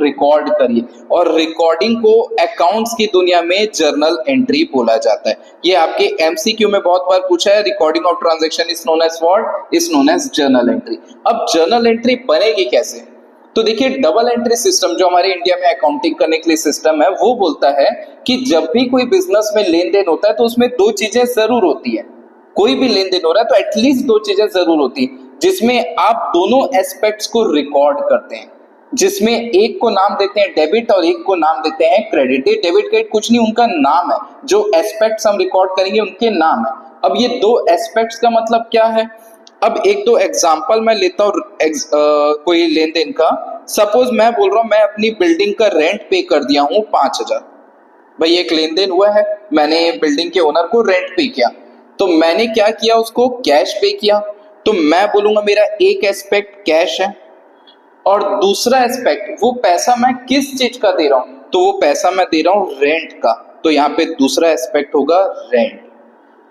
Record करिए, और recording को अकाउंट्स की दुनिया में जर्नल एंट्री बोला जाता है। ये आपके एमसीक्यू में बहुत बार पूछा है, recording of transaction is known as what, is known as journal entry. अब जर्नल एंट्री बनेगी कैसे? तो देखिए, डबल एंट्री सिस्टम जो हमारे इंडिया में अकाउंटिंग करने के लिए सिस्टम है, वो बोलता है कि जब भी कोई बिजनेस में लेन देन होता है तो उसमें दो चीजें जरूर होती है। कोई भी लेन देन हो रहा है तो एटलीस्ट दो चीजें जरूर होती है, जिसमें आप दोनों एस्पेक्ट्स को रिकॉर्ड करते हैं, जिसमें एक को नाम देते हैं डेबिट और एक को नाम देते हैं क्रेडिट। ये डेबिट क्रेडिट कुछ नहीं, उनका नाम है, जो एस्पेक्ट्स हम रिकॉर्ड करेंगे उनके नाम है। अब ये दो एस्पेक्ट्स का मतलब क्या है? अब एक दो एग्जांपल मैं लेता हूं कोई लेन देन का। सपोज मैं बोल रहा हूं मैं अपनी बिल्डिंग का रेंट पे कर दिया हूं 5,000। भाई एक लेन देन हुआ है, मैंने बिल्डिंग के ओनर को रेंट पे किया, तो मैंने क्या किया, उसको कैश पे किया। तो मैं बोलूंगा मेरा एक एस्पेक्ट कैश है, और दूसरा एस्पेक्ट वो पैसा मैं किस चीज का दे रहा हूं, तो वो पैसा मैं दे रहा हूं रेंट का, तो यहाँ पे दूसरा एस्पेक्ट होगा रेंट।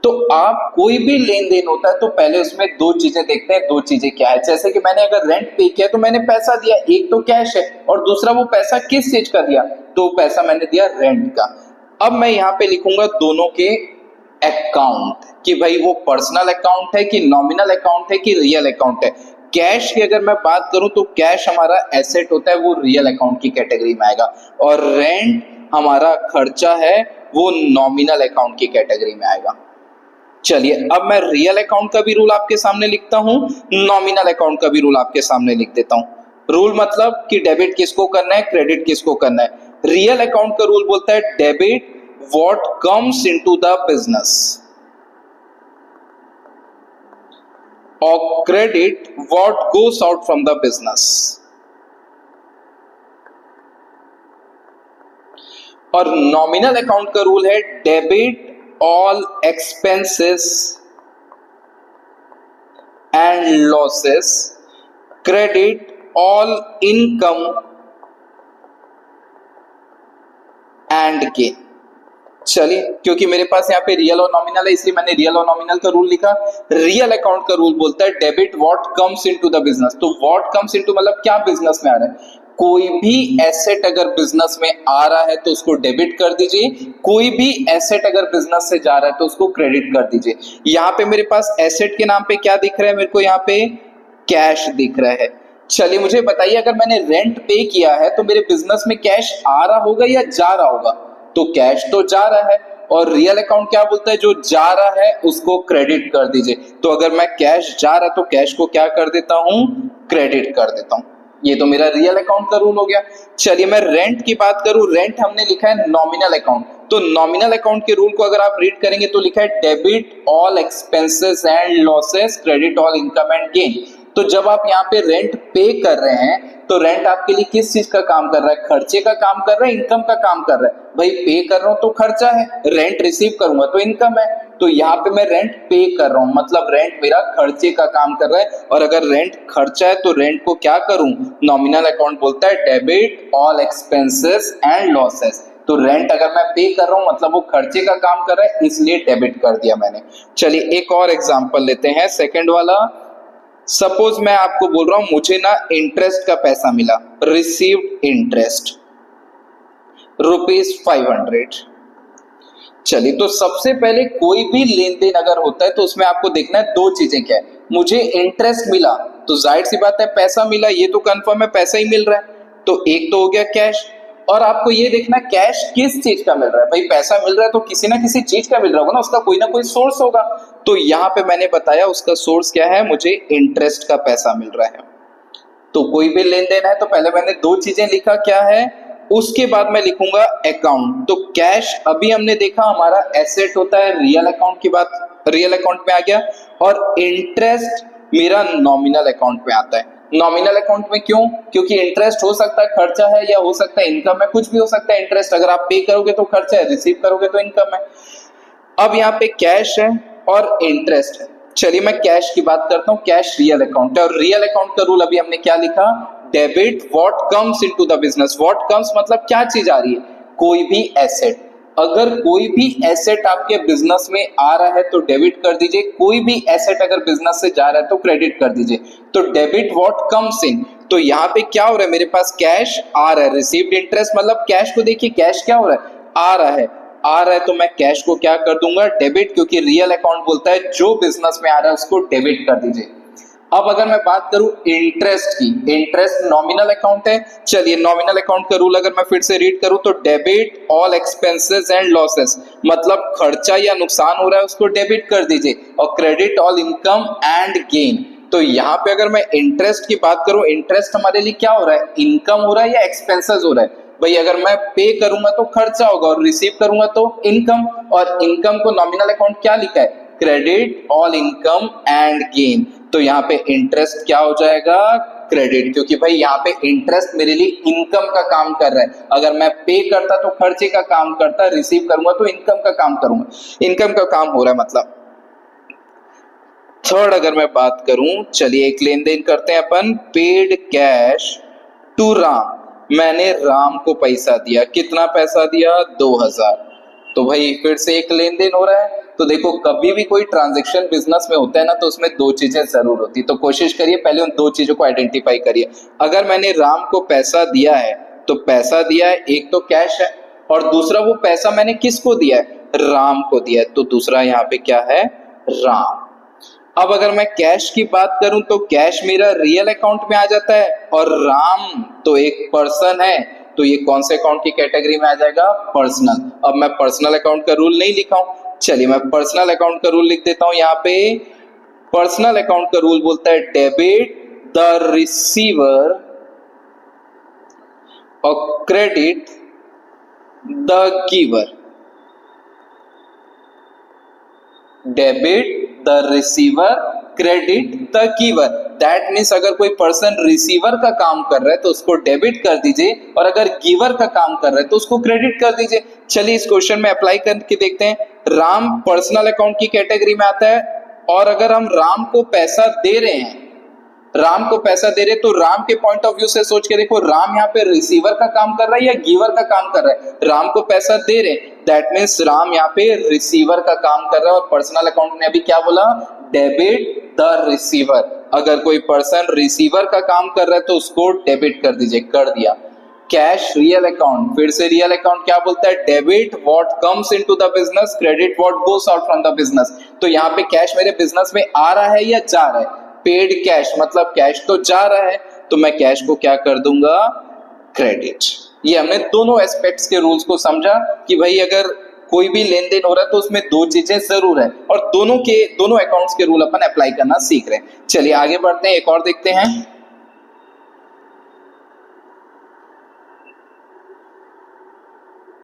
तो आप कोई भी लेन देन होता है तो पहले उसमें दो चीजें देखते हैं, दो चीजें क्या है। जैसे कि मैंने अगर रेंट पे किया तो मैंने पैसा दिया, एक तो कैश है और दूसरा वो पैसा किस चीज का दिया, तो पैसा मैंने दिया रेंट का। अब मैं यहाँ पे लिखूंगा दोनों के अकाउंट, कि भाई वो पर्सनल अकाउंट है कि नॉमिनल अकाउंट है कि रियल अकाउंट है। कैश की अगर मैं बात करूं तो कैश हमारा एसेट होता है, वो रियल अकाउंट की कैटेगरी में आएगा, और रेंट हमारा खर्चा है, वो नॉमिनल अकाउंट की कैटेगरी में आएगा। चलिए अब मैं रियल अकाउंट का भी रूल आपके सामने लिखता हूं, नॉमिनल अकाउंट का भी रूल आपके सामने लिख देता हूं। रूल मतलब कि डेबिट किसको करना है, क्रेडिट किसको करना है। रियल अकाउंट का रूल बोलता है debit what comes into the business, और credit what goes out from the business. और नॉमिनल अकाउंट का रूल है debit all expenses and losses, credit all income and gain। चलिए, क्योंकि मेरे पास यहाँ पे रियल और नॉमिनल है इसलिए मैंने रियल और नॉमिनल का रूल लिखा। रियल अकाउंट का रूल बोलता है debit what comes into the business. तो व्हाट कम्स इनटू मतलब क्या बिजनेस में आ रहा है। कोई भी एसेट अगर बिजनेस में आ रहा है तो उसको डेबिट कर दीजिए, कोई भी एसेट अगर बिजनेस से जा रहा है तो उसको क्रेडिट कर दीजिए। यहाँ पे मेरे पास एसेट के नाम पे क्या दिख रहा है, मेरे को यहाँ पे कैश दिख रहा है। चलिए मुझे बताइए, अगर मैंने रेंट पे किया है तो मेरे बिजनेस में कैश आ रहा होगा या जा रहा होगा, तो कैश तो जा रहा है। और रियल अकाउंट क्या बोलता है, जो जा रहा है उसको क्रेडिट कर दीजिए। तो अगर मैं कैश जा रहा तो कैश को क्या कर देता हूं, क्रेडिट कर देता हूं। ये तो मेरा रियल अकाउंट का रूल हो गया। चलिए मैं रेंट की बात करूं, रेंट हमने लिखा है नॉमिनल अकाउंट। तो नॉमिनल अकाउंट के रूल को अगर आप रीड करेंगे तो लिखा है debit all expenses and losses, credit all income and gain. तो जब आप यहाँ पे रेंट पे कर रहे हैं तो रेंट आपके लिए किस चीज का काम कर रहा है, खर्चे का काम कर रहा है, इनकम का काम कर रहा है। भाई पे कर रहा हूं तो खर्चा है, रेंट रिसीव करूंगा तो इनकम है। तो यहाँ पे मैं रेंट पे कर रहा हूं, मतलब रेंट मेरा खर्चे का काम कर रहा है। और अगर रेंट खर्चा है तो रेंट को क्या करूं, नॉमिनल अकाउंट बोलता है debit all expenses and losses. तो रेंट अगर मैं पे कर रहा हूं मतलब वो खर्चे का काम कर रहा है, इसलिए डेबिट कर दिया मैंने। चलिए एक और एग्जांपल लेते हैं, सेकंड वाला। सपोज मैं आपको बोल रहा हूं मुझे ना इंटरेस्ट का पैसा मिला, रिसीव्ड इंटरेस्ट ₹500। चलिए तो सबसे पहले कोई भी लेन देन अगर होता है तो उसमें आपको देखना है दो चीजें क्या है। मुझे इंटरेस्ट मिला तो जाहिर सी बात है पैसा मिला, ये तो कंफर्म है पैसा ही मिल रहा है, तो एक तो हो गया कैश। और आपको ये देखना कैश किस चीज का मिल रहा है। भाई पैसा मिल रहा है तो किसी ना किसी चीज का मिल रहा होगा ना, उसका कोई ना कोई सोर्स होगा। तो यहाँ पे मैंने बताया उसका सोर्स क्या है, मुझे इंटरेस्ट का पैसा मिल रहा है। तो कोई भी लेन देन है तो पहले मैंने दो चीजें लिखा, क्या है, उसके बाद मैं लिखूंगा अकाउंट। तो कैश अभी हमने देखा हमारा एसेट होता है, रियल अकाउंट की बात रियल अकाउंट में आ गया। और इंटरेस्ट मेरा नॉमिनल अकाउंट में आता है। नॉमिनल अकाउंट में क्यों, क्योंकि इंटरेस्ट हो सकता है खर्चा है या हो सकता है इनकम है, कुछ भी हो सकता है। इंटरेस्ट अगर आप पे करोगे तो खर्चा है, रिसीव करोगे तो इनकम है। अब यहाँ पे कैश है और इंटरेस्ट है। चलिए मैं कैश की बात करता हूँ, कैश रियल अकाउंट है। और रियल अकाउंट का रूल अभी हमने क्या लिखा, debit what comes into the business. What comes मतलब क्या चीज आ रही है, कोई भी एसेट। अगर कोई भी एसेट आपके बिजनेस में आ रहा है तो डेबिट कर दीजिए, कोई भी एसेट अगर बिजनेस से जा रहा है तो क्रेडिट कर दीजिए। तो डेबिट व्हाट कम्स इन, तो यहाँ पे क्या हो रहा है, मेरे पास कैश आ रहा है, रिसीव्ड इंटरेस्ट मतलब कैश को देखिए, कैश क्या हो रहा है, आ रहा है तो मैं कैश को क्या कर दूंगा, डेबिट, क्योंकि रियल अकाउंट बोलता है जो बिजनेस में आ रहा है उसको डेबिट कर दीजिए। अब अगर मैं बात करूं इंटरेस्ट की, इंटरेस्ट नॉमिनल अकाउंट है, चलिए नॉमिनल अकाउंट का रूल अगर मैं फिर से रीड करूं तो debit all expenses and losses, मतलब खर्चा या नुकसान हो रहा है उसको डेबिट कर दीजिए, और credit all income and gain. तो यहाँ पे अगर मैं इंटरेस्ट की बात करूं, इंटरेस्ट हमारे लिए क्या हो रहा है, इनकम हो रहा है या एक्सपेंसेस हो रहा है, भाई अगर मैं पे करूंगा तो खर्चा होगा और रिसीव करूंगा तो इनकम, और इनकम को नॉमिनल अकाउंट क्या लिखा है, credit all income and gain. तो यहाँ पे इंटरेस्ट क्या हो जाएगा, क्रेडिट, क्योंकि भाई यहाँ पे इंटरेस्ट मेरे लिए इनकम का काम कर रहा है, अगर मैं पे करता तो खर्चे का काम करता, रिसीव करूंगा तो इनकम का काम करूंगा, इनकम का काम हो रहा है मतलब। थर्ड अगर मैं बात करूं, चलिए एक लेन देन करते हैं अपन, पेड कैश टू राम, मैंने राम को पैसा दिया, कितना पैसा दिया, 2000। तो भाई फिर से एक लेन देन हो रहा है। तो देखो कभी भी कोई ट्रांजैक्शन बिजनेस में होता है ना, तो उसमें दो चीजें जरूर होती है, तो कोशिश करिए पहले उन दो चीजों को आइडेंटिफाई करिए। अगर मैंने राम को पैसा दिया है तो पैसा दिया है, एक तो कैश है, और दूसरा वो पैसा मैंने किसको दिया है, राम को दिया है, तो दूसरा यहाँ पे क्या है, राम। अब अगर मैं कैश की बात करूं तो कैश मेरा रियल अकाउंट में आ जाता है, और राम तो एक पर्सन है, तो ये कौन से अकाउंट की कैटेगरी में आ जाएगा, पर्सनल। अब मैं पर्सनल अकाउंट का रूल नहीं लिखा हूं, चलिए मैं पर्सनल अकाउंट का रूल लिख देता हूं। यहाँ पे पर्सनल अकाउंट का रूल बोलता है डेबिट द रिसीवर और credit the giver, debit the receiver credit the giver. That means अगर कोई पर्सन रिसीवर का काम कर रहा है तो उसको डेबिट कर दीजिए, और अगर गिवर का काम कर रहा है तो उसको क्रेडिट कर दीजिए। चलिए इस क्वेश्चन में अप्लाई करके देखते हैं। राम पर्सनल अकाउंट की कैटेगरी में आता है, और अगर हम राम को पैसा दे रहे हैं, राम को पैसा दे रहे, तो राम के पॉइंट ऑफ व्यू से सोच के देखो, राम यहाँ पे रिसीवर का काम कर रहा है या गिवर का काम कर रहा है, राम को पैसा दे रहे, दैट मीन्स राम यहाँ पे रिसीवर का काम कर रहा है, और पर्सनल अकाउंट ने अभी क्या बोला, डेबिट द रिसीवर। अगर कोई पर्सन रिसीवर का काम कर रहा है तो उसको डेबिट कर दीजिए, कर दिया। कैश रियल अकाउंट, फिर से रियल अकाउंट क्या बोलता है, debit what comes into the business, credit what goes out from the business. तो यहाँ पे कैश मेरे बिजनेस में आ रहा है या जा रहा है, पेड कैश मतलब कैश तो जा रहा है, तो मैं कैश को क्या कर दूंगा, क्रेडिट। ये हमने दोनों एस्पेक्ट्स के रूल्स को समझा कि भाई अगर कोई भी लेन देन हो रहा है तो उसमें दो चीजें जरूर है, और दोनों अकाउंट्स के रूल अपन अप्लाई करना सीख रहे हैं। चलिए आगे बढ़ते हैं, एक और देखते हैं।